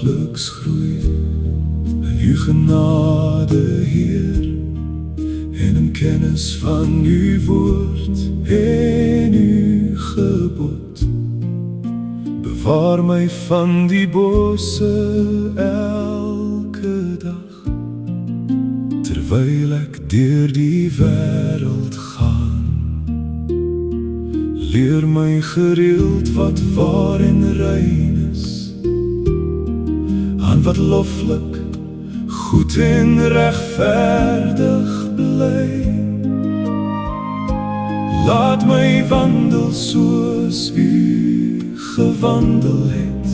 daagliks groei in uw genade, Heer, en in kennis van uw woord en uw gebod. Bewaar my van die bose elke dag, terwyl ek deur die wêreld gaan. Leer my gereeld wat waar en rein is, aan wat loflik, goed en regverdig bly. Laat my wandel soos u gewandel het,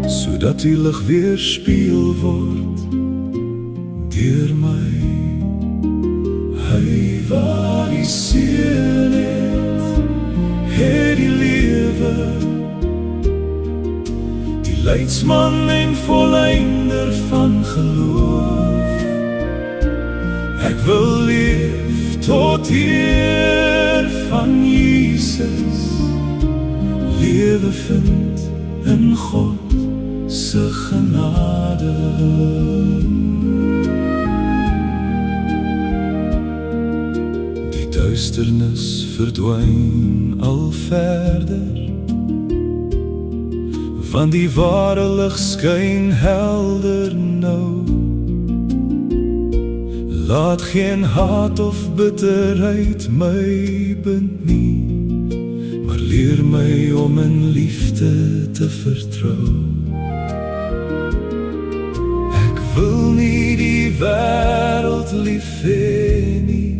sodat u lig weerspieël word deur my. Hy wat die seën het die lewe, die leidsman en volleinder van geloof. Ek wil leef tot eer van Jesus, lewe vind in God se genade. Die duisternis verdwyn al verder, want die ware lig skyn helder nou. Laat geen haat of bitterheid my bind nie, maar leer my om in liefde te vertrou. Ek wil nie die wêreld lief hê nie,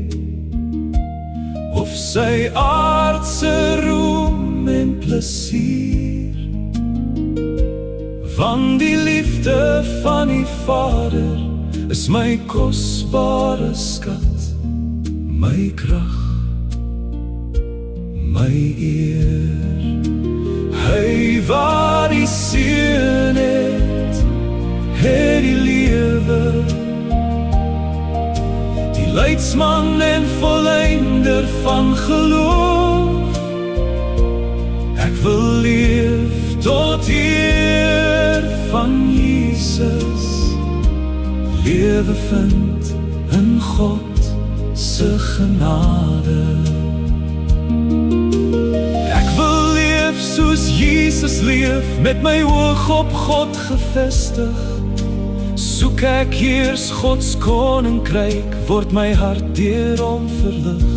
of sy aardse roem en plesier, want die liefde van die Vader is my kosbare skat, my krag, my eer. Hy wat die seën het die lewe, die leidsman en volleinder van geloof. Ek wil leef tot eer van Jesus, lewe vind in God se genade. Ek wil leef soos Jesus leef, met my oog op God gefestig. Soek ek eers Gods koninkryk, word my hart deur hom verlig.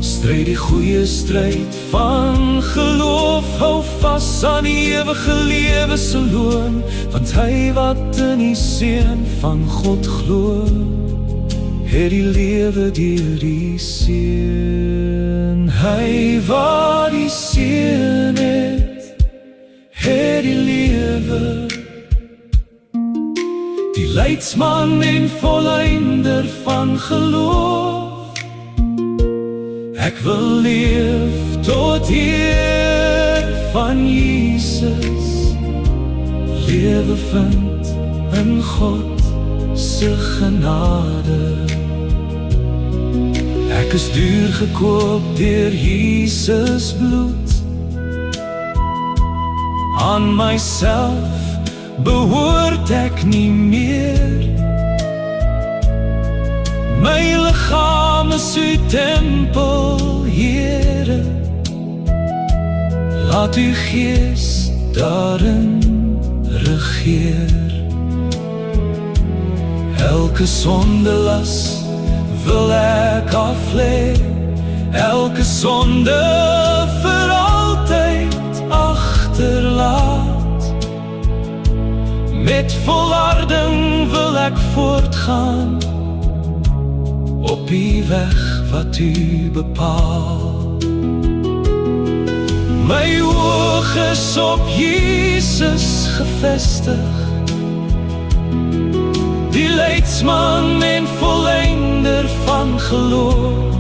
Stryd die goeie stryd van geloof, hou vas aan die ewige lewe se loon, want hy wat in die seën van God glo, het die lewe deur die seën. Hy wat die seën het die lewe, die leidsman en volleinder van geloof. Ek wil leef tot eer van Jesus, lewe vind in God se genade. Ek is duur gekoop deur Jesus bloed, aan myself behoort ek nie meer. My liggaam is uw tempel, Heere, laat uw gees daarin regeer. Elke sondelas wil ek aflê, elke sonde vir altyd agterlaat. Met volharding wil ek voortgaan, op die weg wat u bepaal. My oog is op Jesus gefestig, die leidsman en volleinder van geloof.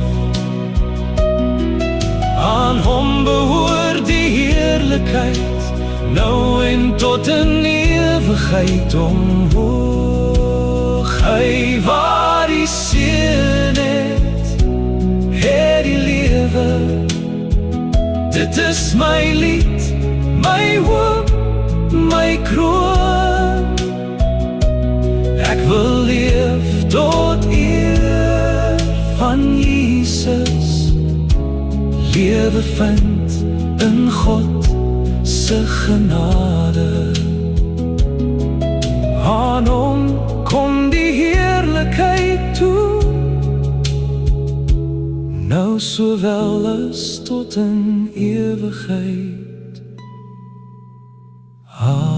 Aan hom behoort die heerlikheid, nou en tot in ewigheid omhoog. Hy wat die seën het die lewe, dit is my lied, my hoop, my kroon. lewe vind in God se genade. Aan hom kom die heerlikheid toe, nou sowel as tot in ewigheid. Amen.